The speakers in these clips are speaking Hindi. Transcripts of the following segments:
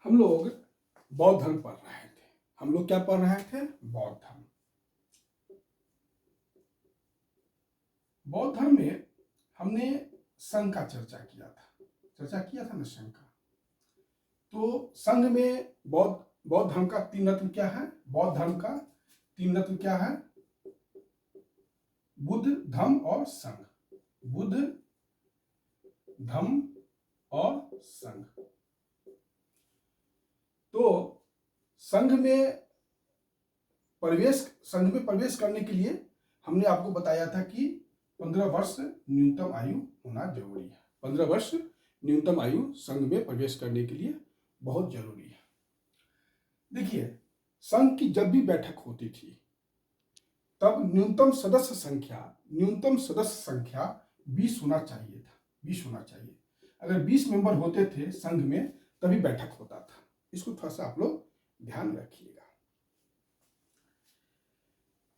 हम लोग बौद्ध धर्म पढ़ रहे थे। हम लोग क्या पढ़ रहे थे? बौद्ध धर्म। बौद्ध धर्म में हमने संघ का चर्चा किया था ना, संघ का। तो संघ में बौद्ध धर्म का तीन रत्न क्या है? बौद्ध धर्म का तीन रत्न क्या है? बुद्ध, धम्म और संघ। बुद्ध, धम्म और संघ। तो संघ में प्रवेश करने के लिए हमने आपको बताया था कि 15 वर्ष न्यूनतम आयु होना जरूरी है। 15 वर्ष न्यूनतम आयु संघ में प्रवेश करने के लिए बहुत जरूरी है। देखिए, संघ की जब भी बैठक होती थी तब न्यूनतम सदस्य संख्या 20 होना चाहिए था। 20 होना चाहिए। अगर 20 मेंबर होते थे संघ में तभी बैठक होता था। इसको थोड़ा सा आप लोग ध्यान रखिएगा।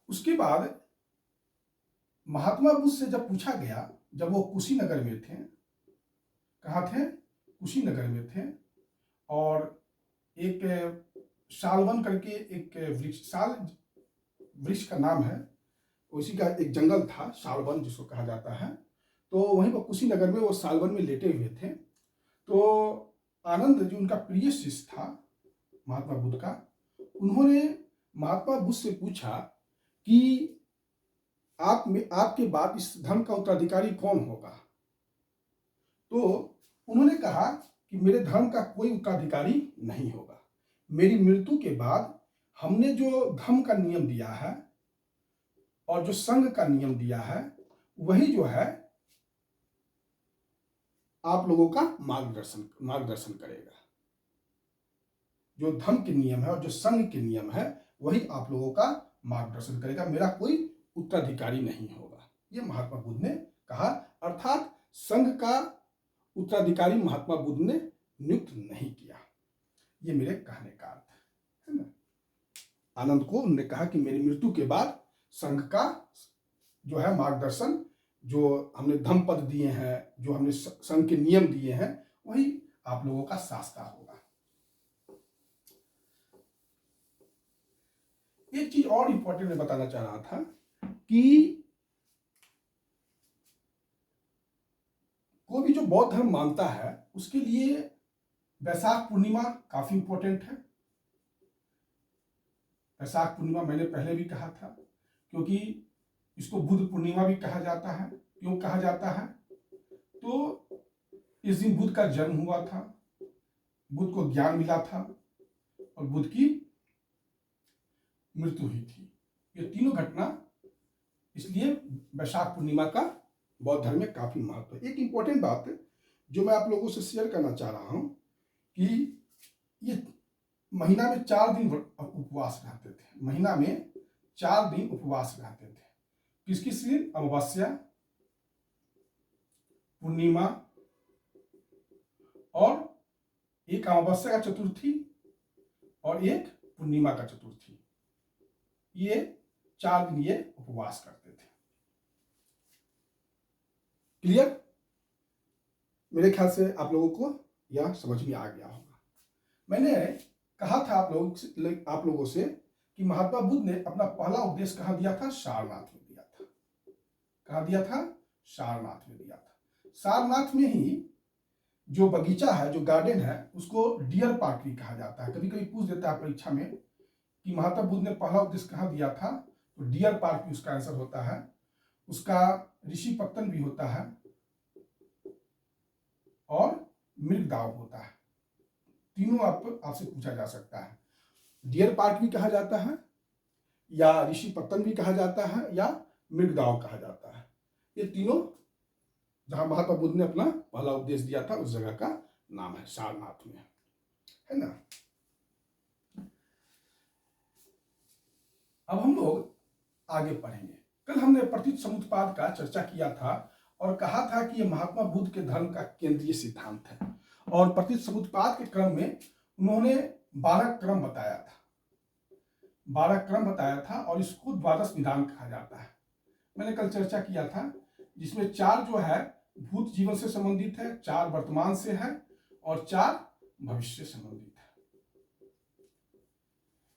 उसके बाद महात्मा बुद्ध से जब पूछा गया, जब वो कुशीनगर में थे, कहाँ थे? कुशीनगर में थे, और एक शालवन करके एक वृक्ष, साल वृक्ष का नाम है, उसी का एक जंगल था, शालवन जिसको कहा जाता है। तो वहीं पर कुशीनगर में वो शालवन में लेटे हुए थे। तो आनंद जो उनका प्रिय शिष्य था महात्मा बुद्ध का, उन्होंने महात्मा बुद्ध से पूछा कि आपके बाद इस धर्म का उत्तराधिकारी कौन होगा? तो उन्होंने कहा कि मेरे धर्म का कोई उत्तराधिकारी नहीं होगा। मेरी मृत्यु के बाद हमने जो धर्म का नियम दिया है और जो संघ का नियम दिया है, वही जो है आप लोगों का मार्गदर्शन करेगा। जो धर्म के नियम है और जो संघ के नियम है वही आप लोगों का मार्गदर्शन करेगा। मेरा कोई उत्तराधिकारी नहीं होगा। ये महात्मा बुद्ध ने कहा, अर्थात संघ का उत्तराधिकारी महात्मा बुद्ध ने नियुक्त नहीं किया। ये मेरे कहने का अर्थ है ना। आनंद को उन्होंने कहा कि मेरी मृत्यु के बाद संघ का जो है मार्गदर्शन, जो हमने धम्म पद दिए हैं, जो हमने संघ के नियम दिए हैं, वही आप लोगों का शास्त्रा होगा। एक चीज और इंपॉर्टेंट मैं बताना चाह रहा था कि कोई भी जो बौद्ध धर्म मानता है उसके लिए वैशाख पूर्णिमा काफी इंपॉर्टेंट है। वैशाख पूर्णिमा मैंने पहले भी कहा था, क्योंकि इसको बुद्ध पूर्णिमा भी कहा जाता है। क्यों कहा जाता है? तो इस दिन बुद्ध का जन्म हुआ था, बुद्ध को ज्ञान मिला था और बुद्ध की मृत्यु हुई थी। ये तीनों घटना, इसलिए वैशाख पूर्णिमा का बौद्ध धर्म में काफी महत्व है। एक इंपॉर्टेंट बात जो मैं आप लोगों से शेयर करना चाह रहा हूं कि ये महीना में 4 दिन उपवास रहते थे। महीना में 4 दिन उपवास रहते थे। किस किस दिन? अमावस्या, पूर्णिमा और एक अमावस्या का चतुर्थी और एक पूर्णिमा का चतुर्थी। ये 4 दिन ये उपवास करते थे। क्लियर? मेरे ख्याल से आप लोगों को यह समझ में आ गया होगा। मैंने कहा था आप लोगों से कि महात्मा बुद्ध ने अपना पहला उपदेश कहाँ दिया था? सारनाथ में दिया था। कहाँ दिया था? सारनाथ में दिया था। सारनाथ में ही जो बगीचा है, जो गार्डन है, उसको डियर पार्क भी कहा जाता है। कभी कभी पूछ देता है परीक्षा में कि महात्मा बुद्ध ने पहला उपदेश कहाँ दिया था, तो डियर पार्क भी उसका आंसर होता है। उसका ऋषि पत्तन भी होता है और मृगदाव होता है। तीनों आपसे पूछा जा सकता है। डियर पार्क भी कहा जाता है, या ऋषि पत्तन भी कहा जाता है, या मृगदाव कहा जाता है। ये तीनों जहां महात्मा बुद्ध ने अपना पहला उपदेश दिया था उस जगह का नाम है सारनाथ में, है ना। अब हम लोग आगे पढ़ेंगे। कल हमने प्रतीत समुत्पाद का चर्चा किया था और कहा था कि यह महात्मा बुद्ध के धर्म का केंद्रीय सिद्धांत है। और प्रतीत समुत्पाद के क्रम में उन्होंने 12 क्रम बताया था। 12 क्रम बताया था और इसको द्वादश निदान कहा जाता है। मैंने कल चर्चा किया था, जिसमें 4 जो है भूत जीवन से संबंधित है, 4 वर्तमान से है और 4 भविष्य से संबंधित है।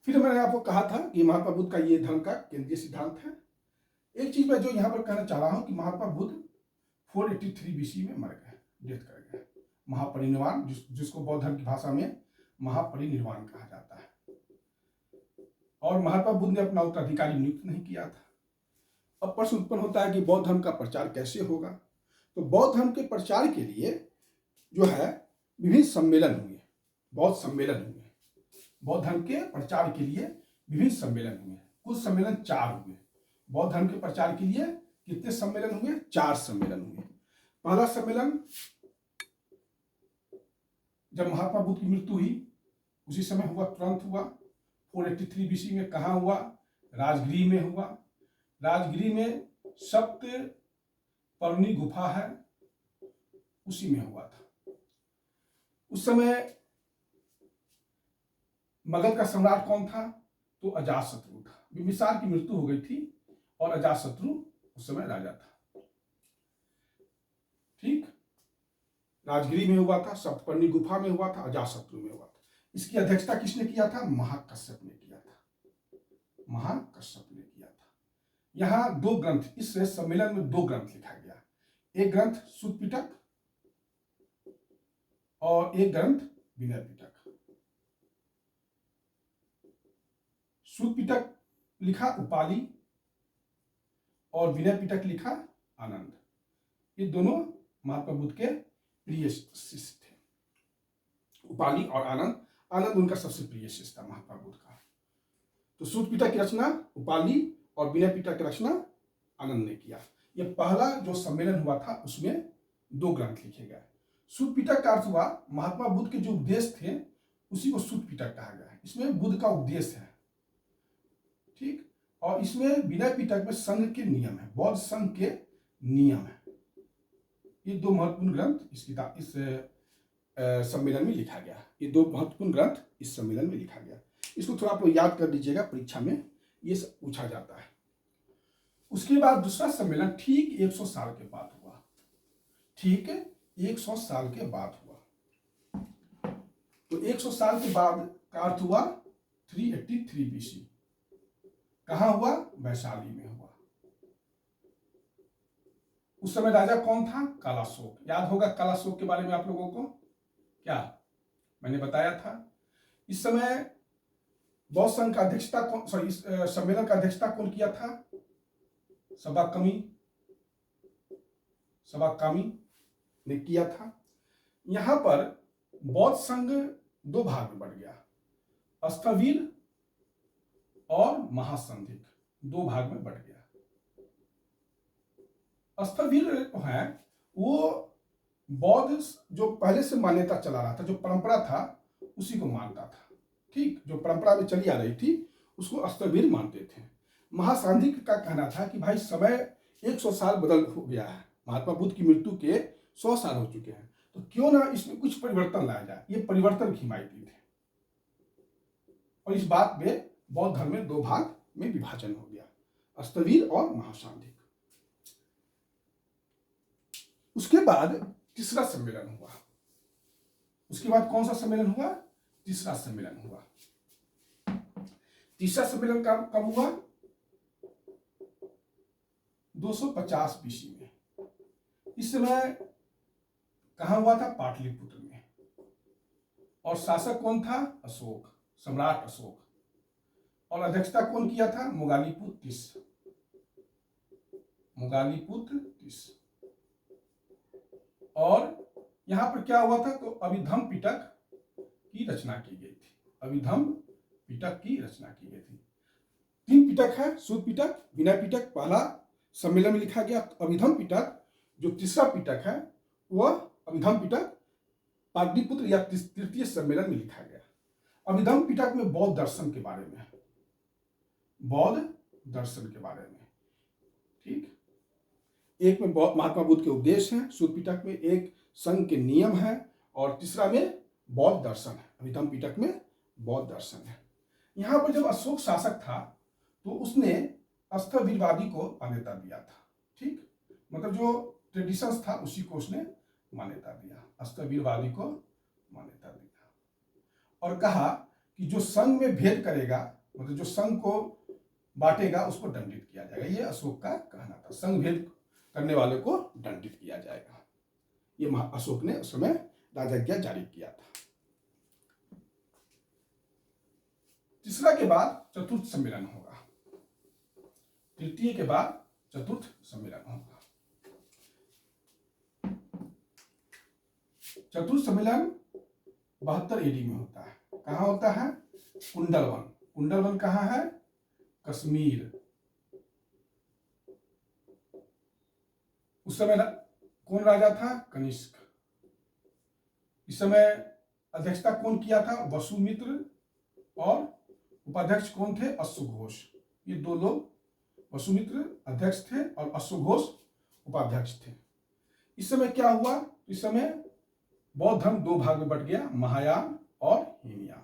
फिर मैंने आपको कहा था कि महात्मा बुद्ध का ये धर्म का केंद्रीय सिद्धांत है। एक चीज मैं जो यहाँ पर कहना चाह रहा हूँ कि महात्मा बुद्ध 483 बीसी में मर गए, डेथ कर गए। महापरिनिर्वाण, जिसको बौद्ध धर्म की भाषा में महापरिनिर्वाण कहा जाता है। और महात्मा बुद्ध ने अपना उत्तराधिकारी नियुक्त नहीं किया था। अब प्रश्न उत्पन्न होता है कि बौद्ध धर्म का प्रचार कैसे होगा। तो बौद्ध धर्म के प्रचार के लिए जो है विभिन्न सम्मेलन हुए, बौद्ध सम्मेलन हुए। बौद्ध धर्म के प्रचार के लिए विभिन्न सम्मेलन हुए, कुल सम्मेलन 4 हुए। बौद्ध धर्म के प्रचार के लिए कितने सम्मेलन हुए? 4 सम्मेलन हुए। पहला सम्मेलन जब महात्मा बुद्ध की मृत्यु हुई उसी समय हुआ, तुरंत हुआ। 483 बीसी में कहाँ हुआ? राजगृह में हुआ। राजगृह में सप्तपर्णी गुफा है, उसी में हुआ था। उस समय मगध का सम्राट कौन था? तो अजातशत्रु था। बिंबिसार की मृत्यु हो गई थी और अजातशत्रु उस समय राजा था। ठीक, राजगृह में हुआ था, सप्तपर्णी गुफा में हुआ था, अजातशत्रु में हुआ था। इसकी अध्यक्षता किसने किया था? महाकश्यप ने किया था। महाकश्यप ने किया था। यहाँ 2 ग्रंथ, इस सम्मेलन में 2 ग्रंथ लिखा गया। एक ग्रंथ सूत पिटक और एक ग्रंथ विनय पिटक। सूत पिटक लिखा उपाली और विनय पिटक लिखा आनंद। ये दोनों महात्मा बुद्ध के प्रिय शिष्य थे, उपाली और आनंद। आनंद उनका सबसे प्रिय शिष्य था महात्मा बुद्ध का। तो सूत पिटक की रचना उपाली और विनय पिटक की रचना आनंद ने किया। यह पहला जो सम्मेलन हुआ था उसमें 2 ग्रंथ लिखे गए। सूत पिटक का अर्थ हुआ महात्मा बुद्ध के जो उपदेश थे उसी को सूत पिटक कहा गया है। इसमें बुद्ध का उपदेश है, ठीक। और इसमें विनय पिटक में संघ के नियम है, बौद्ध संघ के नियम है। ये 2 महत्वपूर्ण ग्रंथ इस सम्मेलन में लिखा गया। ये 2 महत्वपूर्ण ग्रंथ इस सम्मेलन में लिखा गया। इसको थोड़ा आप लोग याद कर लीजिएगा, परीक्षा में ये सब पूछा जाता है। उसके बाद दूसरा सम्मेलन ठीक 100 साल के बाद हुआ। ठीक 100 साल के बाद हुआ। तो 100 साल के बाद का अर्थ हुआ 383 बीसी। कहां हुआ? वैशाली में हुआ। उस समय राजा कौन था? कालाशोक। याद होगा कालाशोक के बारे में आप लोगों को, क्या मैंने बताया था? इस समय बौद्ध संघ का अध्यक्षता कौन, सॉरी, इस सम्मेलन का अध्यक्षता कौन किया था? सबाकामी ने किया था। यहां पर बौद्ध संघ 2 भाग में बढ़ गया, स्थविर और महासंधिक, 2 भाग में बढ़ गया। स्थविर है वो बौद्ध जो पहले से मान्यता चला रहा था, जो परंपरा था उसी को मानता था, ठीक। जो परंपरा में चली आ रही थी उसको स्थविर मानते थे। महासांधिक का कहना था कि भाई समय 100 साल बदल हो गया है, महात्मा बुद्ध की मृत्यु के 100 साल हो चुके हैं, तो क्यों ना इसमें कुछ परिवर्तन लाया जाए। ये परिवर्तन की हिमायती थे और इस बात में बौद्ध धर्म में 2 भाग में विभाजन हो गया, स्थविर और महासांधिक। उसके बाद तीसरा सम्मेलन हुआ। उसके बाद कौन सा सम्मेलन हुआ? तीसरा सम्मेलन हुआ। तीसरा सम्मेलन कब हुआ? 250 बीसी में। इस समय कहां हुआ था? पाटलिपुत्र में। और शासक कौन था? अशोक, सम्राट अशोक। और अध्यक्षता कौन किया था? मुगालिपुत्र तीस। और यहां पर क्या हुआ था? तो अभिधम पिटक की रचना की गई थी। अभिधम पिटक की रचना की गई थी। 3 पिटक है, सूत पिटक, विनय पिटक पहला सम्मेलन में लिखा गया। अभिधम पिटक जो तीसरा पिटक है वह अभिधम पिटक पाटलिपुत्र या तृतीय सम्मेलन में लिखा गया। अभिधम पिटक में बौद्ध दर्शन के बारे में है, बौद्ध दर्शन के बारे में, ठीक। एक में महात्मा बुद्ध के उपदेश हैं, सूत पिटक में एक संघ के नियम है और तीसरा में बौद्ध दर्शन है। अभिधम पिटक में बौद्ध दर्शन है। यहां पर जब अशोक शासक था तो उसने स्थविरवादी को मान्यता दिया था, ठीक। मतलब जो ट्रेडिशंस था उसी को उसने मान्यता दिया, स्थविरवादी को मान्यता दिया और कहा कि जो संघ में भेद करेगा मतलब जो संघ को बांटेगा उसको दंडित किया जाएगा। ये अशोक का कहना था, संघ भेद करने वाले को दंडित किया जाएगा। ये अशोक ने उस समय राजज्ञा जारी किया था। तीसरा के बाद चतुर्थ सम्मेलन होगा, तृतीय के बाद चतुर्थ सम्मेलन होगा। चतुर्थ सम्मेलन 72 AD में होता है। कहाँ होता है? कुंडलवन। कुंडलवन कहाँ है? कश्मीर। उस समय कौन राजा था? कनिष्क। इस समय अध्यक्षता कौन किया था? वसुमित्र। और उपाध्यक्ष कौन थे? अश्वघोष। ये दो लोग, वसुमित्र अध्यक्ष थे और अश्वघोष उपाध्यक्ष थे। इस समय क्या हुआ? इस समय बौद्ध धर्म दो भाग में बट गया, महायान और हीनयान।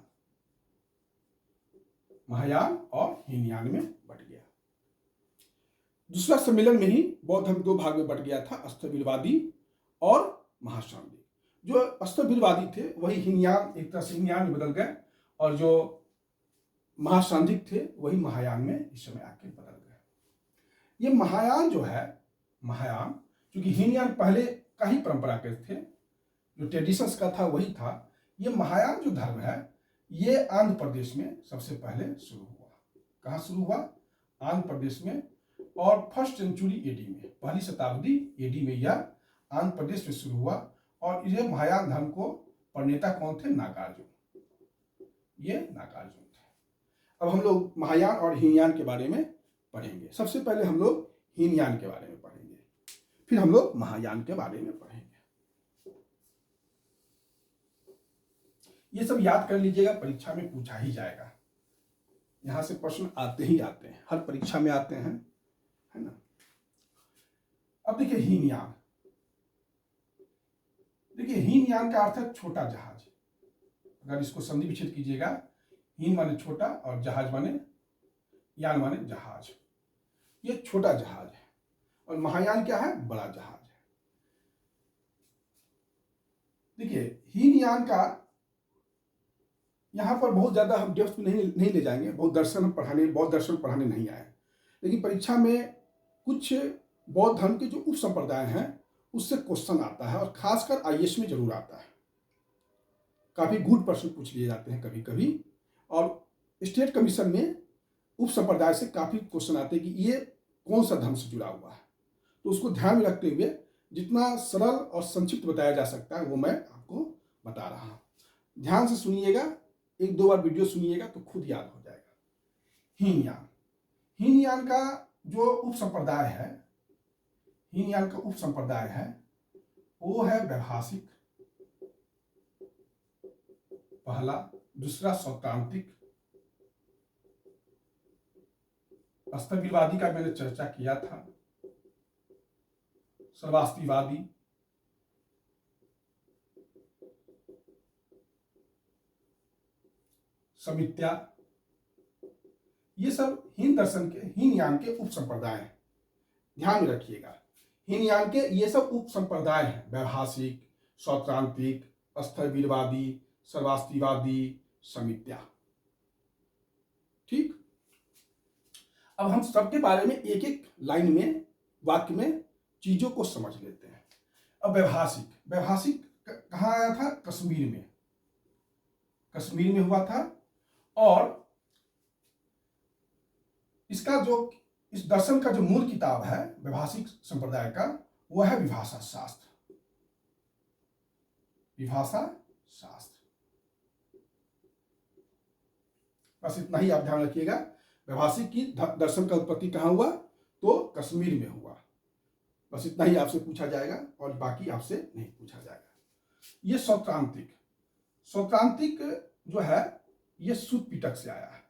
महायान और हीनयान में बट गया। दूसरा सम्मेलन में ही बौद्ध धर्म दो भाग में बट गया था, अस्थविरवादी और महाशांति। जो अस्थविरवादी थे वही हीनयान, एक तरह से हीनयान में बदल गए, और जो महासांधिक थे वही महायान में इस समय आके बदल गए। ये महायान जो है, महायान क्योंकि हीनयान पहले का ही परंपरा के थे, जो ट्रेडिशंस का था वही था। ये महायान जो धर्म है ये आंध्र प्रदेश में सबसे पहले शुरू हुआ। कहाँ शुरू हुआ? आंध्र प्रदेश में। और फर्स्ट सेंचुरी एडी में, पहली शताब्दी एडी में यह आंध्र प्रदेश में शुरू हुआ। और ये महायान धर्म को प्रणेता कौन थे? नागार्जुन। ये नागार्जुन थे। अब हम लोग महायान और हीनयान के बारे में पढ़ेंगे। सबसे पहले हम लोग हीनयान के बारे में पढ़ेंगे, फिर हम लोग महायान के बारे में पढ़ेंगे। ये सब याद कर लीजिएगा, परीक्षा में पूछा ही जाएगा। यहां से प्रश्न आते ही आते हैं, हर परीक्षा में आते हैं, है ना। अब देखिए हीनयान। देखिए हीनयान का अर्थ है छोटा जहाज। अगर इसको संधि विच्छेद कीजिएगा, हीन माने छोटा और जहाज माने, यान माने जहाज। ये छोटा जहाज है। और महायान क्या है? बड़ा जहाज है। देखिए हीनयान का यहां पर बहुत ज्यादा हम डेप्थ में नहीं ले जाएंगे। बहुत दर्शन पढ़ाने नहीं आए, लेकिन परीक्षा में कुछ बौद्ध धर्म के जो उप संप्रदाय हैं उससे क्वेश्चन आता है, और खासकर आईएएस में जरूर आता है। काफी गुड प्रश्न पूछ लिए जाते हैं कभी कभी, और स्टेट कमीशन में उप संप्रदाय से काफी क्वेश्चन आते हैं कि ये कौन सा धर्म से जुड़ा हुआ है। तो उसको ध्यान में रखते हुए जितना सरल और संक्षिप्त बताया जा सकता है वो मैं आपको बता रहा हूं। ध्यान से सुनिएगा, एक दो बार वीडियो सुनिएगा तो खुद याद हो जाएगा। हीनयान। हीनयान का जो उप संप्रदाय है, हीनयान का उप संप्रदाय है वो है वैभाषिक, पहला। दूसरा सौत्रांतिक, अस्थविरवादी का मैंने चर्चा किया था, सर्वास्तिवादी, समित्या। ये सब हीन दर्शन के, हीनयान के उप संप्रदाय हैं। ध्यान में रखिएगा, हीनयान के ये सब उप संप्रदाय हैं, वैभाषिक, सौत्रांतिक, अस्थविरवादी, सर्वास्तिवादी, समित्या। ठीक। अब हम सबके बारे में एक एक लाइन में, वाक्य में चीजों को समझ लेते हैं। अब वैभाषिक, वैभाषिक कहाँ आया था? कश्मीर में। कश्मीर में हुआ था। और इसका जो, इस दर्शन का जो मूल किताब है वैभाषिक संप्रदाय का, वह है विभाषा शास्त्र। विभाषा शास्त्र। बस इतना ही आप ध्यान रखिएगा। वैभाषिक की दर्शन का उत्पत्ति कहाँ हुआ? तो कश्मीर में हुआ। बस इतना ही आपसे पूछा जाएगा और बाकी आपसे नहीं पूछा जाएगा। ये सौत्रांतिक, सौत्रांतिक जो है ये सुत पिटक से आया है।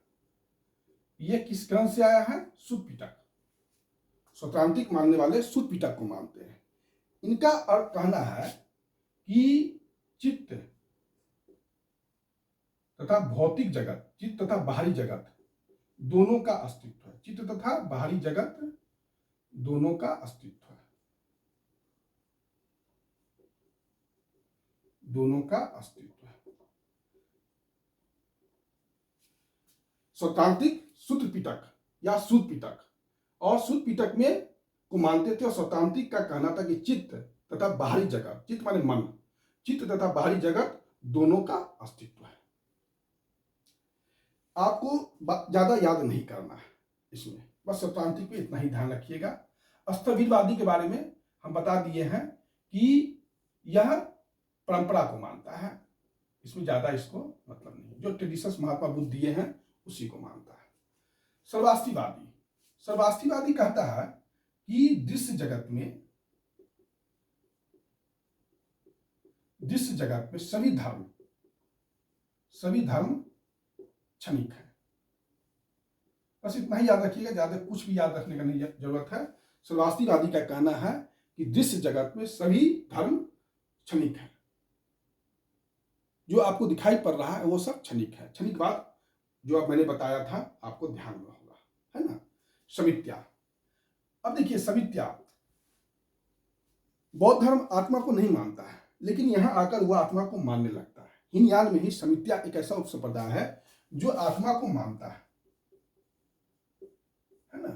ये किस ग्रंथ से आया है? सुत पिटक। सौत्रांतिक मानने वाले सुत पिटक को मानते हैं। इनका अर्थ कहना है कि चित्त तथा भौतिक जगत, चित्त तथा बाहरी जगत दोनों का अस्तित्व है। चित्त तथा बाहरी जगत दोनों का अस्तित्व है, दोनों का अस्तित्व है। स्वतांत्रिक सूत्र पिटक या सूत पिटक, और सूत पिटक में को मानते थे, और स्वतांत्रिक का कहना था कि चित्त तथा बाहरी जगत, चित्त माने मन, चित्त तथा बाहरी जगत दोनों का अस्तित्व है। आपको ज्यादा याद नहीं करना है इसमें, बस स्वतांत्रिक पे इतना ही ध्यान रखिएगा। स्थविरवादी के बारे में हम बता दिए हैं कि यह परंपरा को मानता है, इसमें ज्यादा इसको मतलब नहीं, जो ट्रेडिशंस महात्मा बुद्ध दिए हैं उसी को मानता है। सर्वास्तिवादी, सर्वास्तिवादी कहता है कि दृश्य जगत में सभी धर्म क्षणिक है। बस इतना ही याद रखिएगा, ज्यादा कुछ भी याद रखने का नहीं जरूरत है। सर्वास्तिवादी का कहना है कि दृश्य जगत में सभी धर्म क्षणिक है, जो आपको दिखाई पड़ रहा है वो सब क्षणिक है। क्षणिकवाद जो अब मैंने बताया था आपको ध्यान में होगा, है ना। समित्या, अब देखिए समित्या, बौद्ध धर्म आत्मा को नहीं मानता है, लेकिन यहां आकर वह आत्मा को मानने लगता है। हीनयान में ही समित्या एक ऐसा उपसंप्रदाय है जो आत्मा को मानता है ना,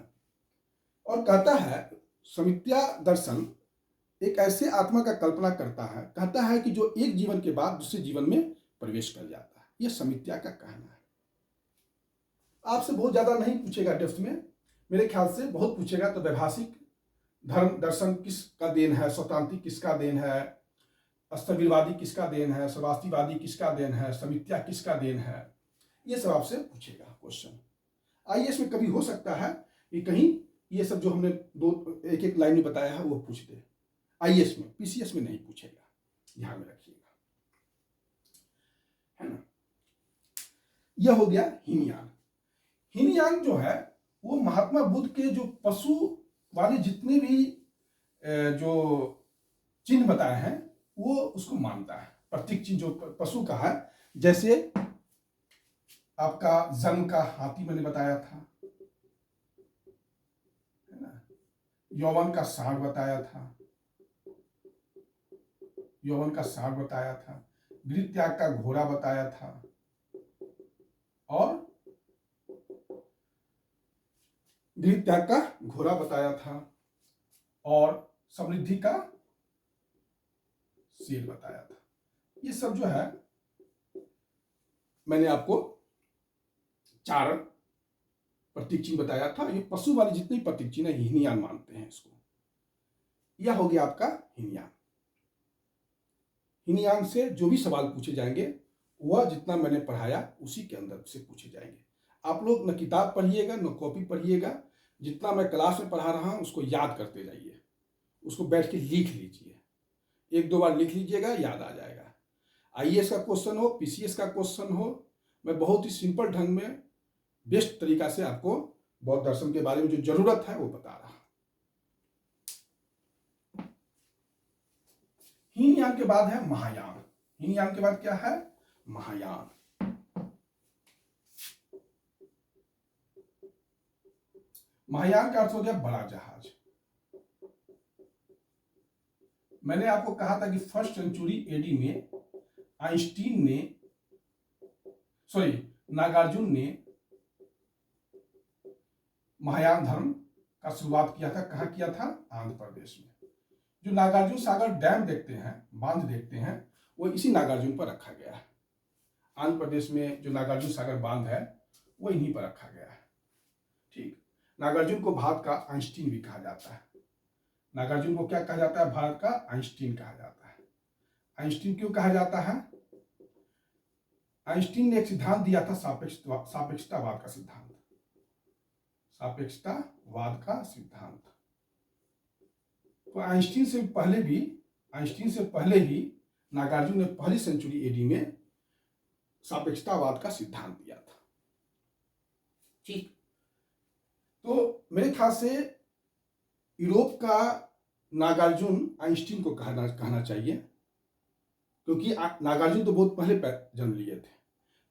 और कहता है समित्या दर्शन एक ऐसे आत्मा का कल्पना करता है, कहता है कि जो एक जीवन के बाद दूसरे जीवन में प्रवेश कर जाता है। यह समित्या का कहना है। आपसे बहुत ज्यादा नहीं पूछेगा डेप्थ में, मेरे ख्याल से बहुत पूछेगा तो वैभाषिक धर्म दर्शन किसका देन है, स्वतांत्रिक किसका देन है, स्थविरवादी किसका देन है, सर्वास्तिवादी किसका देन है, समित्या किसका देन है, ये सब आपसे पूछेगा क्वेश्चन। आईएएस में कभी हो सकता है कि कहीं ये सब जो हमने दो एक एक लाइन में बताया है वो पूछ दे, आईएएस में, पीसीएस में नहीं पूछेगा, ध्यान में रखिएगा, है ना। यह हो गया हीनयान। हीनयान जो है वो महात्मा बुद्ध के जो पशु वाले जितने भी जो चिन्ह बताए हैं वो उसको मानता है। प्रतीक चिन्ह जो पशु का है, जैसे आपका जंग का हाथी मैंने बताया था, है ना, यौवन का सांड बताया था, गृह त्याग का घोड़ा बताया था, और गृह त्याग का घोड़ा बताया था, और समृद्धि का शेर बताया था। ये सब जो है मैंने आपको 4 प्रतीक चिन्ह बताया था। ये पशु वाले जितने प्रतीक चिन्ह है हीनयान मानते हैं इसको। यह हो गया आपका हीनयान। हीनयान से जो भी सवाल पूछे जाएंगे वह जितना मैंने पढ़ाया उसी के अंदर से पूछे जाएंगे। आप लोग न किताब पढ़िएगा न कॉपी पढ़िएगा, जितना मैं क्लास में पढ़ा रहा हूं उसको याद करते जाइए, उसको बैठ के लिख लीजिए, 1-2 बार लिख लीजिएगा, याद आ जाएगा। आईएएस का क्वेश्चन हो, पीसीएस का क्वेश्चन हो, मैं बहुत ही सिंपल ढंग में बेस्ट तरीका से आपको बौद्ध दर्शन के बारे में जो जरूरत है वो बता रहा हूं। हीनयान के बाद है महायान। हीनयान के बाद क्या है? महायान। महायान का अर्थ हो गया बड़ा जहाज। मैंने आपको कहा था कि 1st सेंचुरी एडी में नागार्जुन ने महायान धर्म का शुरुआत किया था। कहां किया था? आंध्र प्रदेश में। जो नागार्जुन सागर डैम देखते हैं, बांध देखते हैं, वो इसी नागार्जुन पर रखा गया है। आंध्र प्रदेश में जो नागार्जुन सागर बांध है वो इन्हीं पर रखा गया है। ठीक, नागार्जुन को भारत का आइंस्टीन भी कहा जाता है। नागार्जुन को क्या कहा जाता है? भारत का आइंस्टीन कहा जाता है। आइंस्टीन क्यों कहा जाता है? आइंस्टीन ने एक सिद्धांत दिया था, सापेक्षतावाद का सिद्धांत। सापेक्षतावाद का सिद्धांत। तो आइंस्टीन से पहले ही नागार्जुन ने 1ली सेंचुरी एडी में सापेक्षतावाद का सिद्धांत दिया था। ठीक, तो मेरे ख्याल से यूरोप का नागार्जुन आइंस्टीन को कहना चाहिए, क्योंकि नागार्जुन तो बहुत पहले जन्म लिए थे।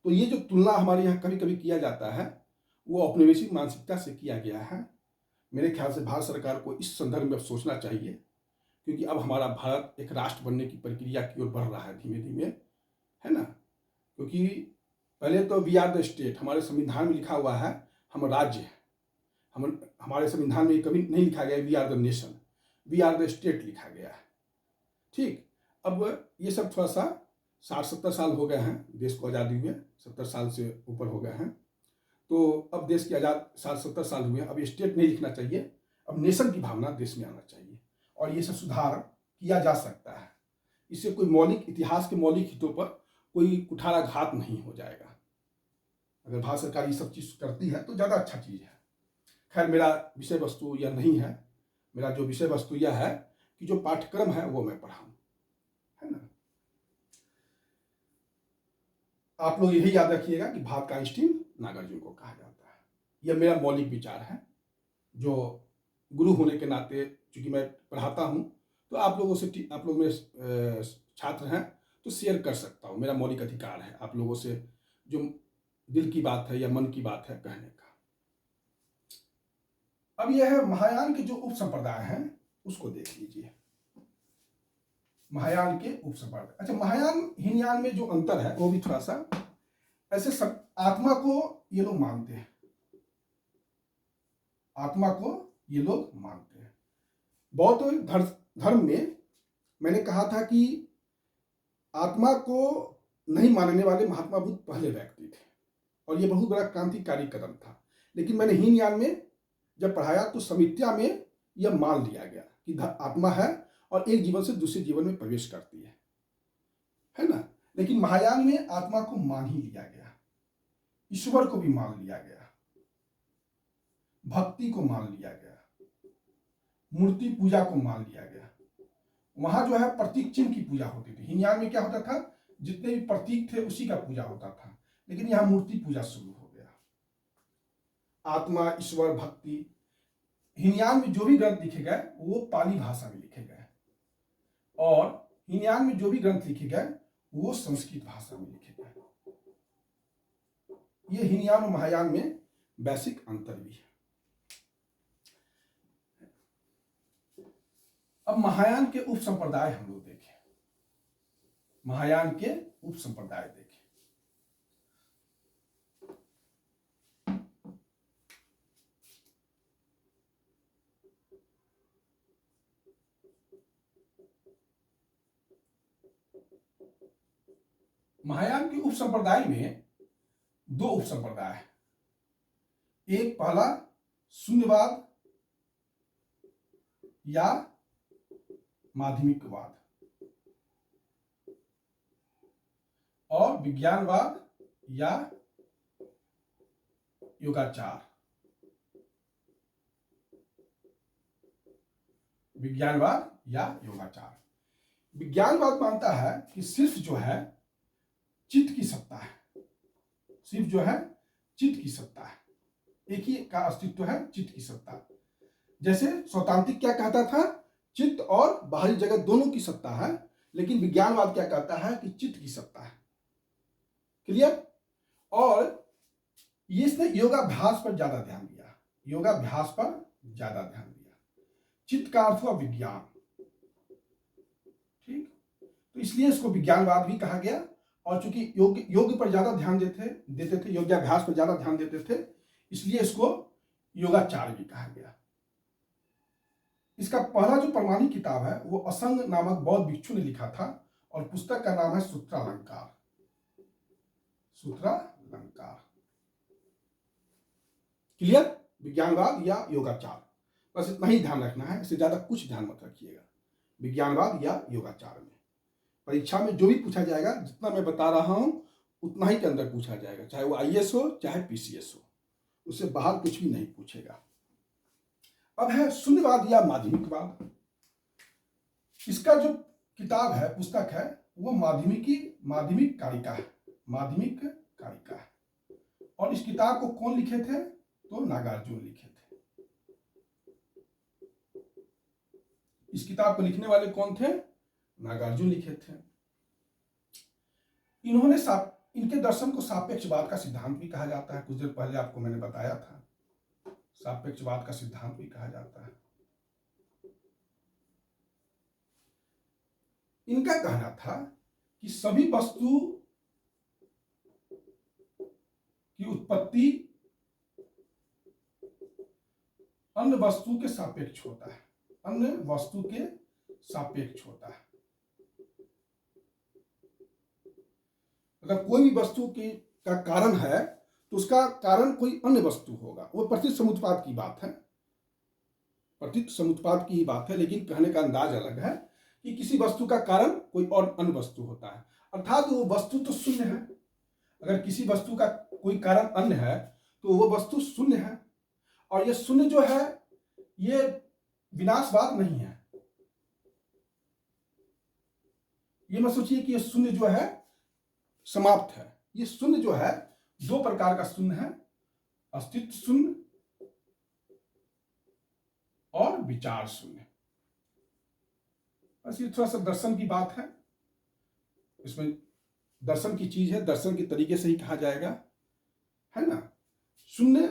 तो ये जो तुलना हमारे यहाँ कभी कभी किया जाता है वो औपनिवेशिक मानसिकता से किया गया है। मेरे ख्याल से भारत सरकार को इस संदर्भ में सोचना चाहिए, क्योंकि अब हमारा भारत एक राष्ट्र बनने की प्रक्रिया की ओर बढ़ रहा है धीमे धीमे, है ना। क्योंकि पहले तो वी आर द स्टेट, हमारे संविधान में लिखा हुआ है हम राज्य हैं। हमारे संविधान में कभी नहीं लिखा गया we are the nation, we are the state लिखा गया है। ठीक, अब ये सब थोड़ा सा 60-70 साल हो गए हैं देश को आज़ादी हुए, 70 साल से ऊपर हो गए हैं, तो अब देश की आज़ाद 60-70 साल हुए, अब स्टेट नहीं लिखना चाहिए, अब नेशन की भावना देश में आना चाहिए और ये सब सुधार किया जा सकता है। इससे कोई मौलिक, इतिहास के मौलिक हितों पर कोई कुठाराघात नहीं हो जाएगा। अगर भारत सरकार ये सब चीज़ करती है तो ज़्यादा अच्छा चीज़ है। खैर, मेरा विषय वस्तु यह नहीं है, मेरा जो विषय वस्तु यह है कि जो पाठ्यक्रम है वो मैं पढ़ाऊँ, है ना। आप लोग यही याद रखिएगा कि भारत का आइंस्टीन नागार्जुन को कहा जाता है। यह मेरा मौलिक विचार है, जो गुरु होने के नाते चूंकि मैं पढ़ाता हूँ तो आप लोगों से, आप लोग मेरे छात्र हैं तो शेयर कर सकता हूँ, मेरा मौलिक अधिकार है आप लोगों से जो दिल की बात है या मन की बात है कहने का। अब यह है महायान के जो उप संप्रदाय हैं उसको देख लीजिए। महायान के उप संप्रदाय, अच्छा, महायान हीनयान में जो अंतर है वो भी थोड़ा सा ऐसे सब, आत्मा को ये लोग मानते हैं, आत्मा को ये लोग मानते हैं। बौद्ध धर्म में मैंने कहा था कि आत्मा को नहीं मानने वाले महात्मा बुद्ध पहले व्यक्ति थे और ये बहुत बड़ा क्रांतिकारी कदम था। लेकिन मैंने हीनयान में जब पढ़ाया तो समित्या में यह मान लिया गया कि आत्मा है और एक जीवन से दूसरे जीवन में प्रवेश करती है ना। लेकिन महायान में आत्मा को मान ही लिया गया, ईश्वर को भी मान लिया गया, भक्ति को मान लिया गया, मूर्ति पूजा को मान लिया गया। वहां जो है प्रतीक चिन्ह की पूजा होती थी। हीनयान में क्या होता था, जितने भी प्रतीक थे उसी का पूजा होता था, लेकिन यहां मूर्ति पूजा शुरू हो गया। आत्मा, ईश्वर, भक्ति, हीनयान में जो भी ग्रंथ लिखे गए वो पाली भाषा में लिखे गए और हीनयान में जो भी ग्रंथ लिखे गए वो संस्कृत भाषा में लिखे गए। ये हीनयान और महायान में वैश्विक अंतर भी है। अब महायान के उप संप्रदाय हम लोग देखें, महायान के उप संप्रदाय देखें। महायान के उप संप्रदाय में दो उप संप्रदाय है। एक पहला शून्यवाद या माध्यमिकवाद और विज्ञानवाद या योगाचार। विज्ञानवाद या योगाचार। विज्ञानवाद मानता है कि सिर्फ जो है चित्त की सत्ता है, सिर्फ जो है चित्त की सत्ता है, एक ही का अस्तित्व है, चित्त की सत्ता। जैसे स्वतांत्रिक क्या कहता था, चित्त और बाहरी जगत दोनों की सत्ता है, लेकिन विज्ञानवाद क्या कहता है कि चित्त की सत्ता है। क्लियर। और ये इसने योगाभ्यास पर ज्यादा ध्यान दिया, योगाभ्यास पर ज्यादा ध्यान दिया। चित्त का अर्थ हुआ विज्ञान, ठीक, तो इसलिए इसको विज्ञानवाद भी कहा गया। और चूंकि योग पर ज्यादा ध्यान देते थे, योगाभ्यास पर ज्यादा ध्यान देते थे, इसलिए इसको योगाचार भी कहा गया। इसका पहला जो प्रमाणिक किताब है वो असंग नामक बौद्ध भिक्षु ने लिखा था और पुस्तक का नाम है सूत्रालंकार। सूत्रालंकार। क्लियर। विज्ञानवाद या योगाचार, बस इतना ही ध्यान रखना है, इससे ज्यादा कुछ ध्यान मत रखिएगा। विज्ञानवाद या योगाचार में परीक्षा में जो भी पूछा जाएगा, जितना मैं बता रहा हूं उतना ही के अंदर पूछा जाएगा, चाहे वो आईएएस हो चाहे पीसीएस हो, उससे बाहर कुछ भी नहीं पूछेगा। अब है शून्यवाद या माध्यमिकवाद। इसका जो किताब है, पुस्तक है, वो माध्यमिक कारिका है, माध्यमिक कारिका है। और इस किताब को कौन लिखे थे, तो नागार्जुन लिखे थे। इस किताब को लिखने वाले कौन थे, नागार्जुन लिखे थे। इन्होंने इनके दर्शन को सापेक्षवाद का सिद्धांत भी कहा जाता है, कुछ देर पहले आपको मैंने बताया था, सापेक्षवाद का सिद्धांत भी कहा जाता है। इनका कहना था कि सभी वस्तु की उत्पत्ति अन्य वस्तु के सापेक्ष होता है, अन्य वस्तु के सापेक्ष होता है। अगर कोई भी वस्तु की का कारण है तो उसका कारण कोई अन्य वस्तु होगा। वो प्रतीत समुत्पाद की बात है, प्रतीत समुत्पाद की ही बात है, लेकिन कहने का अंदाज अलग है कि किसी वस्तु का कारण कोई और अन्य वस्तु होता है, अर्थात वो वस्तु तो शून्य है। अगर किसी वस्तु का कोई कारण अन्य है तो वो वस्तु शून्य है, और ये शून्य जो है ये विनाशवाद नहीं है। ये मत सोचिए कि ये शून्य जो है समाप्त है। ये शून्य जो है दो प्रकार का शून्य है, अस्तित्व शून्य और विचार शून्य। बस ये थोड़ा सा दर्शन की बात है, इसमें दर्शन की चीज है, दर्शन के तरीके से ही कहा जाएगा, है ना। शून्य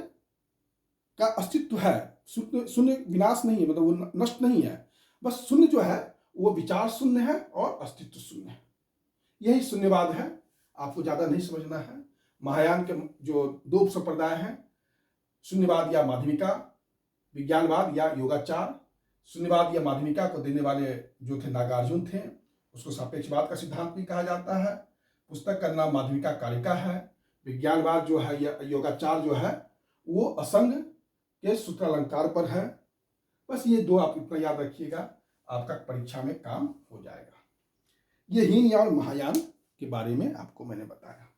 का अस्तित्व है, शून्य विनाश नहीं है, मतलब वो नष्ट नहीं है। बस शून्य जो है वो विचार शून्य है और अस्तित्व शून्य है। यही शून्यवाद है, आपको ज्यादा नहीं समझना है। महायान के जो दो संप्रदाय हैं, शून्यवाद या माध्यमिका, विज्ञानवाद या योगाचार। शून्यवाद या माध्यमिका को देने वाले जो थे नागार्जुन थे, उसको सापेक्षवाद का सिद्धांत भी कहा जाता है। पुस्तक का नाम माध्यमिका कारिका है। विज्ञानवाद जो है या योगाचार जो है वो असंग के सूत्रालंकार पर है। बस ये दो आप इतना याद रखिएगा, आपका परीक्षा में काम हो जाएगा। ये हीनयान और महायान के बारे में आपको मैंने बताया।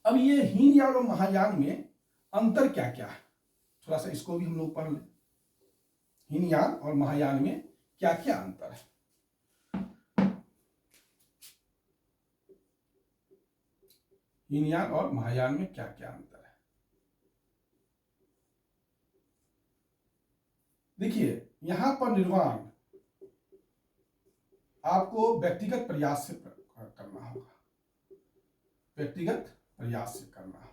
अब ये हीनयान और महायान में अंतर क्या क्या है, थोड़ा सा इसको भी हम लोग पढ़ लें। हीनयान और महायान में क्या क्या अंतर है। हीनयान और महायान में क्या क्या अंतर है। देखिए, यहां पर निर्वाण आपको व्यक्तिगत प्रयास से करना होगा, व्यक्तिगत प्रयास से करना होगा।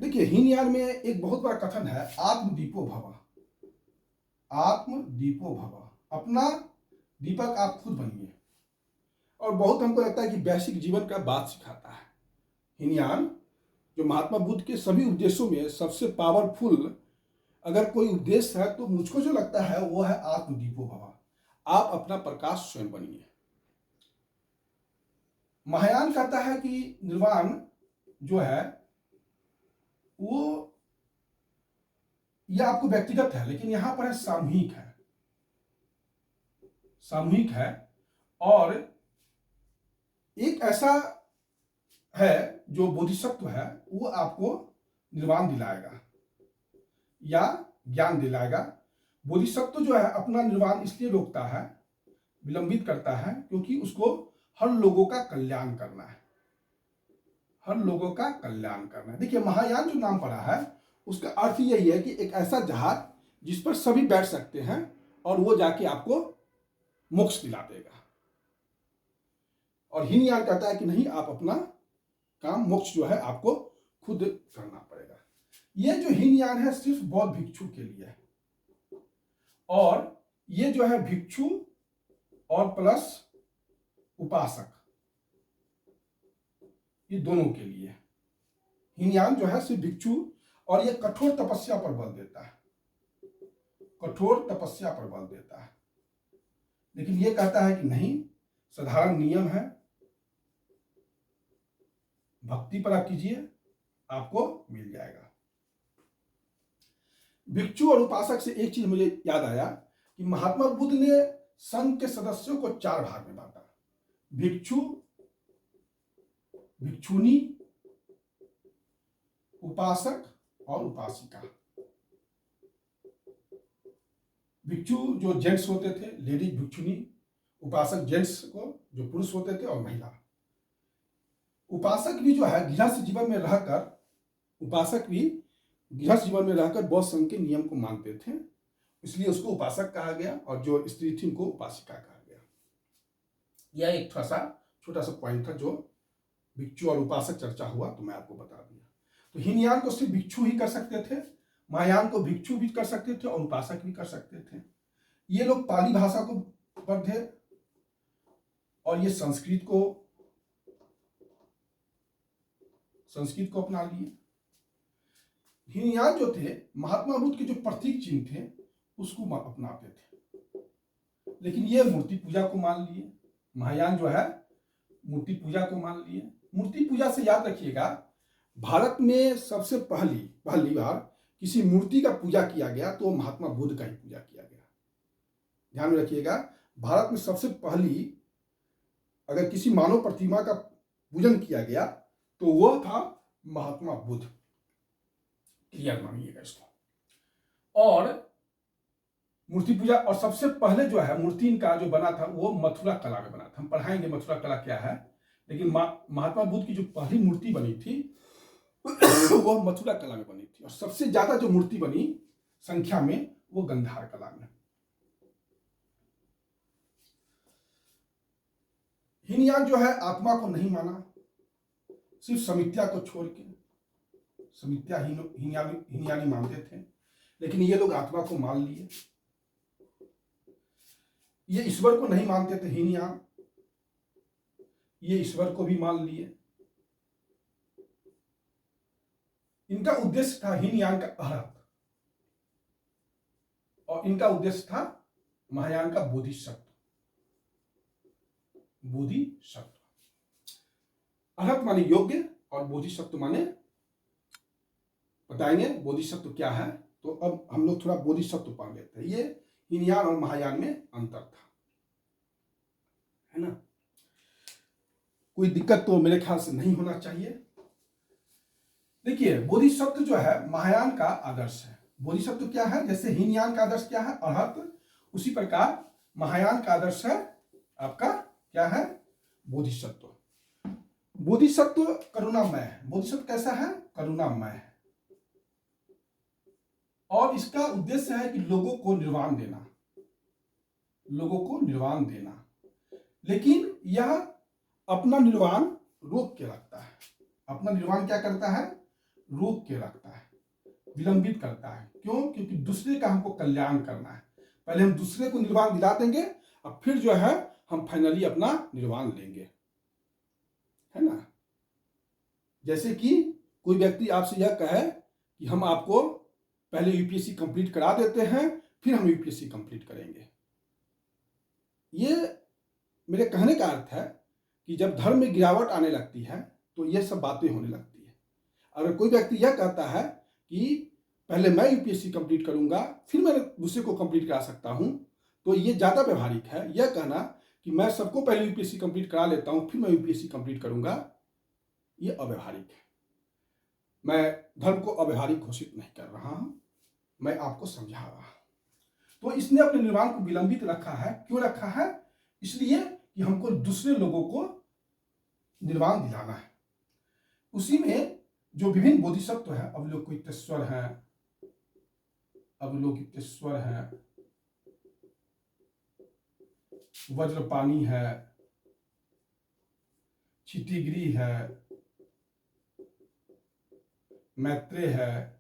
देखिए, हीनयान में एक बहुत बड़ा कथन है, आत्मदीपो भव, आत्मदीपो भव, अपना दीपक आप खुद बनिए। और बहुत हमको लगता है कि वैश्विक जीवन का बात सिखाता है हीनयान। जो महात्मा बुद्ध के सभी उपदेशों में सबसे पावरफुल अगर कोई उद्देश्य है तो मुझको जो लगता है वो है आत्मदीपो भव, आप अपना प्रकाश स्वयं बनिए। महायान कहता है कि निर्वाण जो है वो यह आपको व्यक्तिगत है, लेकिन यहां पर है सामूहिक है, सामूहिक है। और एक ऐसा है जो बोधिसत्व है, वो आपको निर्वाण दिलाएगा या ज्ञान दिलाएगा। बोधिसत्व जो है अपना निर्वाण इसलिए रोकता है, विलंबित करता है, क्योंकि उसको हर लोगों का कल्याण करना है, हर लोगों का कल्याण करना है। देखिए, महायान जो नाम पड़ा है उसका अर्थ यही है कि एक ऐसा जहाज जिस पर सभी बैठ सकते हैं और वो जाके आपको मोक्ष दिला देगा। और हीनयान कहता है कि नहीं, आप अपना काम मोक्ष जो है आपको खुद करना पड़ेगा। ये जो हीनयान है सिर्फ बौद्ध भिक्षु के लिए है, और ये जो है भिक्षु और प्लस उपासक, ये दोनों के लिए। हीनयान जो है सिर्फ भिक्षु, और ये कठोर तपस्या पर बल देता है, कठोर तपस्या पर बल देता है। लेकिन ये कहता है कि नहीं, साधारण नियम है, भक्ति पर आप कीजिए, आपको मिल जाएगा। भिक्षु और उपासक से एक चीज मुझे याद आया कि महात्मा बुद्ध ने संघ के सदस्यों को 4 भाग में बांटा, भिक्षु, भिक्षुनी, उपासक और उपासिका। भिक्षु जो जेंट्स होते थे, लेडीज भिक्षुनी, उपासक जेंट्स को जो पुरुष होते थे, और महिला। उपासक भी जो है गृहस्थ जीवन में रहकर, उपासक भी गृहस्थ जीवन में रहकर बौद्ध संघ के नियम को मानते थे, इसलिए उसको उपासक कहा गया, और जो स्त्री थी उनको उपासिका कहा गया। यह एक थोड़ा सा छोटा सा पॉइंट था जो भिक्षु और उपासक चर्चा हुआ तो मैं आपको बता दिया। तो हीनयान को सिर्फ भिक्षु ही कर सकते थे, महायान को भिक्षु भी कर सकते थे और उपासक भी कर सकते थे। ये लोग पाली भाषा को पर थे और ये संस्कृत को संस्कृत को अपना लिए। हीनयान जो थे महात्मा बुद्ध के जो प्रतीक चिन्ह थे उसको अपनाते थे, लेकिन ये मूर्ति पूजा को मान लिए। महायान जो है मूर्ति पूजा को मान लिए। मूर्ति पूजा से याद रखिएगा, भारत में सबसे पहली बार किसी मूर्ति का पूजा किया गया तो महात्मा बुद्ध का ही पूजा किया गया। ध्यान में रखिएगा, भारत में सबसे पहली अगर किसी मानव प्रतिमा का पूजन किया गया तो वह था महात्मा बुद्ध। क्लियर मानिएगा इसको। और मूर्ति पूजा, और सबसे पहले जो है मूर्ति इनका जो बना था वो मथुरा कला में बना था। हम पढ़ाएंगे मथुरा कला क्या है, लेकिन महात्मा बुद्ध की जो पहली मूर्ति बनी थी वह मथुरा कला में बनी थी। और सबसे ज्यादा जो मूर्ति बनी संख्या में वो गंधार कला में। हीनयान जो है आत्मा को नहीं माना, सिर्फ समित्या को छोड़ के। समित्या हीनयानी मानते थे, लेकिन ये लोग आत्मा को मान लिए। ये ईश्वर को नहीं मानते थे हीनयान, ये ईश्वर को भी मान लिए। इनका उद्देश्य था हीनयान का अरहत, और इनका उद्देश्य था महायान का बोधिसत्व। अरहत माने योग्य और बोधिसत्व माने, बताएंगे बोधिसत्व क्या है। तो अब हम लोग थोड़ा बोधिसत्व पढ़ लेते हैं। ये हीनयान और महायान में अंतर था, है ना। कोई दिक्कत तो मेरे ख्याल से नहीं होना चाहिए। देखिए बोधिसत्व जो है महायान का आदर्श है। बोधिसत्व क्या है, जैसे हीनयान का आदर्श क्या है अरहत, उसी प्रकार महायान का आदर्श है आपका क्या है, बोधिसत्व। बोधिसत्व करुणामय है। बोधिसत्व कैसा है, करुणामय है, और इसका उद्देश्य है कि लोगों को निर्वाण देना, लोगों को निर्वाण देना। लेकिन यह अपना निर्वाण रोक के रखता है। अपना निर्वाण क्या करता है, रोक के रखता है, विलंबित करता है। क्यों, क्योंकि दूसरे का हमको कल्याण करना है। पहले हम दूसरे को निर्वाण दिला देंगे, अब फिर जो है हम फाइनली अपना निर्वाण लेंगे, है ना। जैसे कि कोई व्यक्ति आपसे यह कहे कि हम आपको पहले यूपीएससी कंप्लीट करा देते हैं, फिर हम यूपीएससी कंप्लीट करेंगे। ये मेरे कहने का अर्थ है कि जब धर्म में गिरावट आने लगती है तो ये सब बातें होने लगती है। अगर कोई व्यक्ति यह कहता है कि पहले मैं यूपीएससी कंप्लीट करूंगा फिर मैं दूसरे को कंप्लीट करा सकता हूं, तो ये ज्यादा व्यवहारिक है। यह कहना कि मैं सबको पहले यूपीएससी कंप्लीट करा लेता हूं फिर मैं यूपीएससी कंप्लीट करूंगा, ये अव्यवहारिक है। मैं धर्म को अव्यवहारिक घोषित नहीं कर रहा हूं, मैं आपको समझा रहा हूं। तो इसने अपने निर्माण को विलंबित रखा है। क्यों रखा है, इसलिए कि हमको दूसरे लोगों को निर्वाण दिलाना है। उसी में जो विभिन्न बोधिसत्व है, अवलोकितेश्वर है, अवलोकितेश्वर है, वज्रपाणी है, क्षितिगिरी है, मैत्रेय है,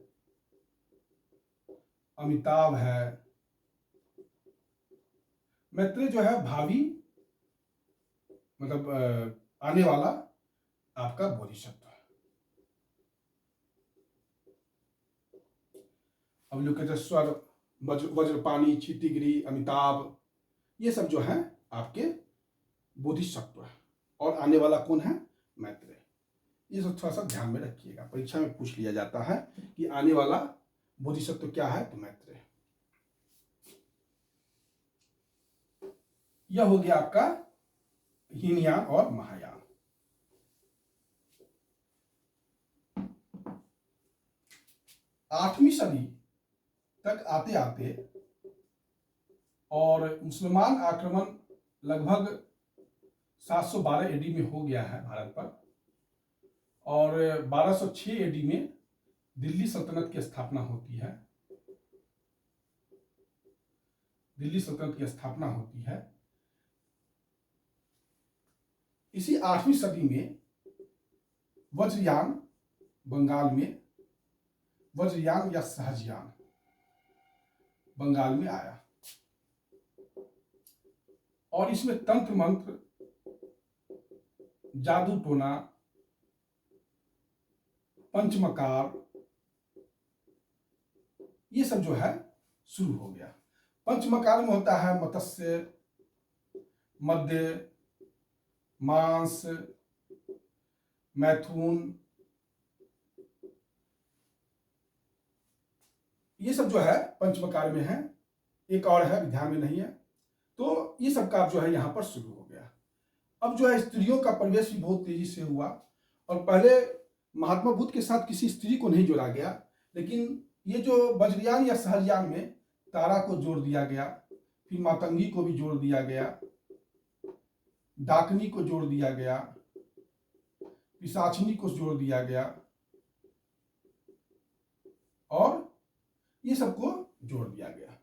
अमिताभ है। मैत्रेय जो है भावी मतलब आने वाला आपका बोधिसत्व है। अवलोकितेश्वर, वज्रपाणी, क्षितिगिरी, अमिताभ, ये सब जो है आपके बोधिसत्व है। और आने वाला कौन है, मैत्रेय। ये सब थोड़ा सा ध्यान में रखिएगा, परीक्षा में पूछ लिया जाता है कि आने वाला बोधिसत्व क्या है, तो मैत्रेय। यह हो गया आपका हीनयान और महायान। आठवीं सदी तक आते आते और मुसलमान आक्रमण लगभग 712 एडी में हो गया है भारत पर, और 1206 एडी में दिल्ली सल्तनत की स्थापना होती है। दिल्ली सल्तनत की स्थापना होती है। इसी 8वीं सदी में वज्रयान बंगाल में, वज्रयान या सहजयान बंगाल में आया, और इसमें तंत्र मंत्र, जादू टोना, पंचमकार, ये सब जो है शुरू हो गया। पंचमकार में होता है मत्स्य, मध्य, मांस, मैथुन, ये सब जो है पंचमकार में है। एक और है ध्यान में नहीं है। तो ये सब कार्य जो है यहां पर शुरू हो गया। अब जो है स्त्रियों का प्रवेश भी बहुत तेजी से हुआ, और पहले महात्मा बुद्ध के साथ किसी स्त्री को नहीं जोड़ा गया, लेकिन ये जो वज्रयान या सहजयान में तारा को जोड़ दिया गया, फिर मातंगी को भी जोड़ दिया गया, डाकनी को जोड़ दिया गया, पिशाचनी को जोड़ दिया गया, और ये सबको जोड़ दिया गया।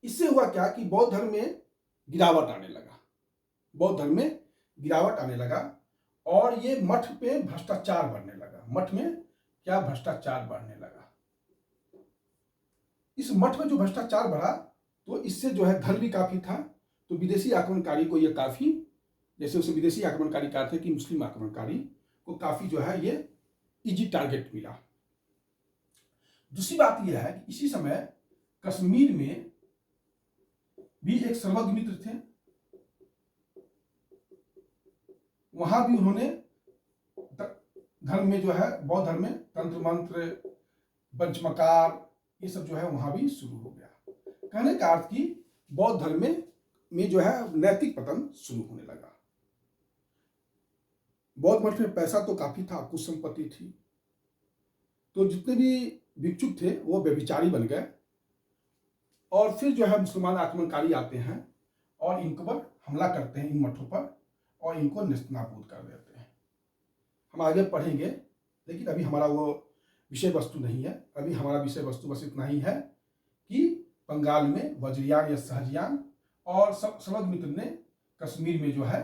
इससे हुआ क्या कि बौद्ध धर्म में गिरावट आने लगा, बौद्ध धर्म में गिरावट आने लगा, और ये मठ पे भ्रष्टाचार बढ़ने लगा। मठ में क्या भ्रष्टाचार बढ़ने लगा। इस मठ में जो भ्रष्टाचार बढ़ा, तो इससे जो है धन भी काफी था, तो विदेशी आक्रमणकारी को ये काफी, जैसे उसे विदेशी आक्रमणकारी कहते थे कि मुस्लिम आक्रमणकारी को काफी जो है ये इजी टारगेट मिला। दूसरी बात यह है कि इसी समय कश्मीर में भी एक सर्वज्ञ मित्र थे, वहां भी उन्होंने धर्म में जो है बौद्ध धर्म में तंत्र मंत्र, पंचमकार, ये सब जो है वहां भी शुरू हो गया। कहने का अर्थ कि बौद्ध धर्म में जो है नैतिक पतन शुरू होने लगा। बौद्ध मठ में पैसा तो काफी था, कुछ संपत्ति थी, तो जितने भी भिक्षुक थे वो व्यभिचारी बन गए, और फिर जो है मुसलमान आक्रमणकारी आते हैं और इनको पर हमला करते हैं, इन मठों पर, और इनको नेस्तनाबूद कर देते हैं। हम आगे पढ़ेंगे, लेकिन अभी हमारा वो विषय वस्तु नहीं है। अभी हमारा विषय वस्तु बस इतना ही है कि बंगाल में वज्रयान या सहजयान और सर्वज्ञ मित्र ने कश्मीर में जो है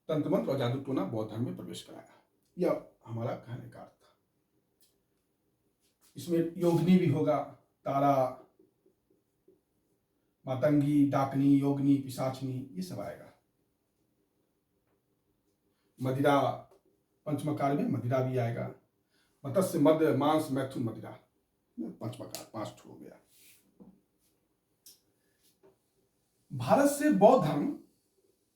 तंत्र मंत्र और जादू टोना बौद्ध धर्म में प्रवेश कराया। यह हमारा कहने का अर्थ था। इसमें योगिनी भी होगा, तारा, मातंगी, डाकनी, योगिनी, पिशाचनी, ये सब आएगा। मदिरा, पंचमकार में मदिरा भी आएगा। मत्स्य, मध्य, मांस, मैथुन, मदिरा, पंचमकार 5 हो गया। भारत से बौद्ध धर्म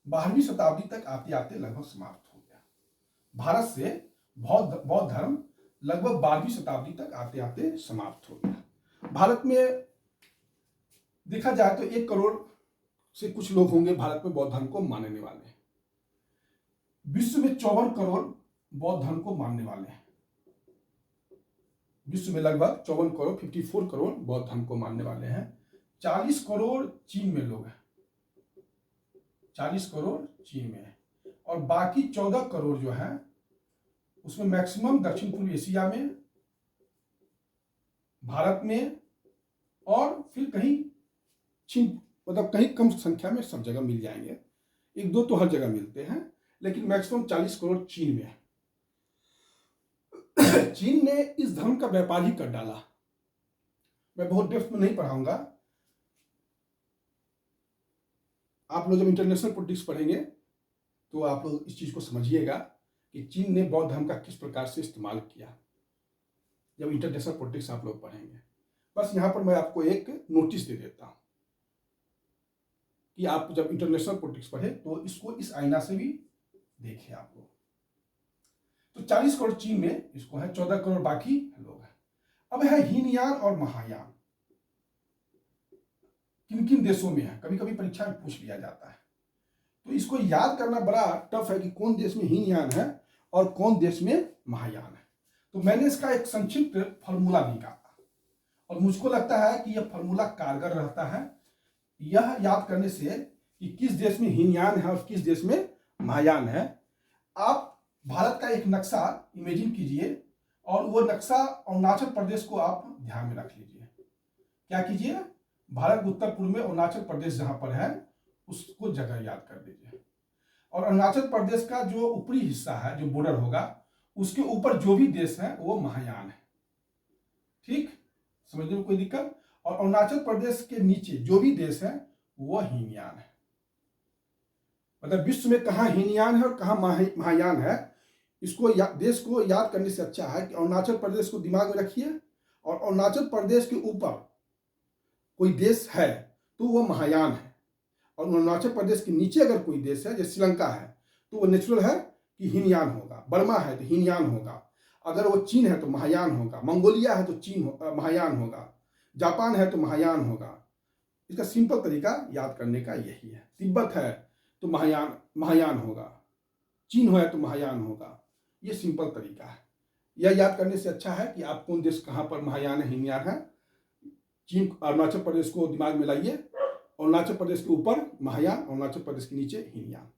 12वीं शताब्दी तक आते आते लगभग समाप्त हो गया। भारत से बौद्ध धर्म लगभग 12वीं शताब्दी तक आते आते समाप्त हो गया। भारत में देखा जाए तो 1 करोड़ से कुछ लोग होंगे भारत में बौद्ध धर्म को मानने वाले। विश्व में 54 करोड़ बौद्ध धर्म को मानने वाले हैं। विश्व में लगभग 54 करोड़ 54 करोड़ बौद्ध धर्म को मानने वाले हैं। 40 करोड़ चीन में लोग हैं, 40 करोड़ चीन में है, और बाकी 14 करोड़ जो है उसमें मैक्सिमम दक्षिण पूर्व एशिया में, भारत में, और फिर कहीं चीन, मतलब कहीं कम संख्या में सब जगह मिल जाएंगे। 1-2 तो हर जगह मिलते हैं, लेकिन मैक्सिमम 40 करोड़ चीन में है। चीन ने इस धर्म का व्यापार ही कर डाला। मैं बहुत डेप्थ में नहीं पढ़ाऊंगा, आप लोग जब इंटरनेशनल पॉलिटिक्स पढ़ेंगे तो आप लोग इस चीज को समझिएगा कि चीन ने बौद्ध धर्म का किस प्रकार से इस्तेमाल किया, जब इंटरनेशनल पॉलिटिक्स आप लोग पढ़ेंगे। बस यहां पर मैं आपको एक नोटिस दे देता हूं कि आप जब इंटरनेशनल पॉलिटिक्स पढ़े तो इसको इस आईना से भी देखें आप लोग। तो 40 करोड़ चीन में इसको है, 14 करोड़ बाकी लोग हैं। अब है हीनयान और महायान, किन किन देशों में है, कभी कभी परीक्षा में पूछ लिया जाता है, तो इसको याद करना बड़ा टफ है कि कौन देश में हीनयान है और कौन देश में महायान है। तो मैंने इसका एक संक्षिप्त फॉर्मूला निकाला, और मुझको लगता है कि यह फॉर्मूला कारगर रहता है यह याद करने से कि किस देश में हीनयान है और किस देश में महायान है। आप भारत का एक नक्शा इमेजिन कीजिए, और वो नक्शा अरुणाचल प्रदेश को आप ध्यान में रख लीजिए। क्या कीजिए, भारत के उत्तर पूर्व में अरुणाचल प्रदेश जहां पर है उसको जगह याद कर दीजिए, और अरुणाचल प्रदेश का जो ऊपरी हिस्सा है, जो बॉर्डर होगा, उसके ऊपर जो भी देश है वो महायान है। ठीक, समझने में कोई दिक्कत? और अरुणाचल प्रदेश के नीचे जो भी देश है वो हीनयान है। मतलब विश्व में कहां हीनयान है और कहां महायान है, इसको देश को याद करने से अच्छा है कि अरुणाचल प्रदेश को दिमाग में रखिए, और अरुणाचल प्रदेश के ऊपर कोई देश है तो वो महायान है, और अरुणाचल प्रदेश के नीचे अगर कोई देश है जैसे श्रीलंका है तो वो नेचुरल है कि हीनयान होगा, बर्मा है तो हीनयान होगा, अगर वो चीन है तो महायान होगा, मंगोलिया है तो महायान होगा, जापान है तो महायान होगा। इसका सिंपल तरीका याद करने का यही है। तिब्बत है तो महायान होगा, चीन है तो महायान होगा। ये सिंपल तरीका है। यह याद करने से अच्छा है कि आप कौन देश कहाँ पर महायान है, हीनयान है। चीन, अरुणाचल प्रदेश को दिमाग में लाइए, अरुणाचल प्रदेश के ऊपर महायान, अरुणाचल प्रदेश के नीचे हीनयान।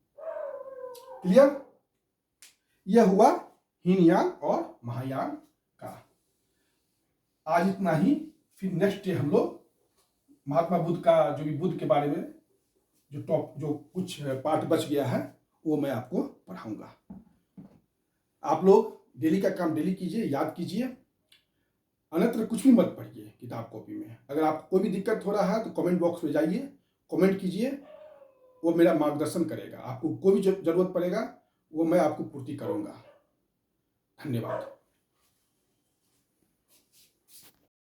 क्लियर? यह हुआ हीनयान और महायान का। आज इतना ही। फिर नेक्स्ट डे हम लोग महात्मा बुद्ध का जो भी बुद्ध के बारे में जो कुछ पार्ट बच गया है वो मैं आपको पढ़ाऊंगा। आप लोग डेली का काम डेली कीजिए, याद कीजिए, अन्यत्र कुछ भी मत पढ़िए किताब कॉपी में। अगर आपको कोई भी दिक्कत हो रहा है तो कमेंट बॉक्स में जाइए, कमेंट कीजिए, वो मेरा मार्गदर्शन करेगा। आपको कोई भी जरूरत पड़ेगा वो मैं आपको पूर्ति करूंगा। धन्यवाद।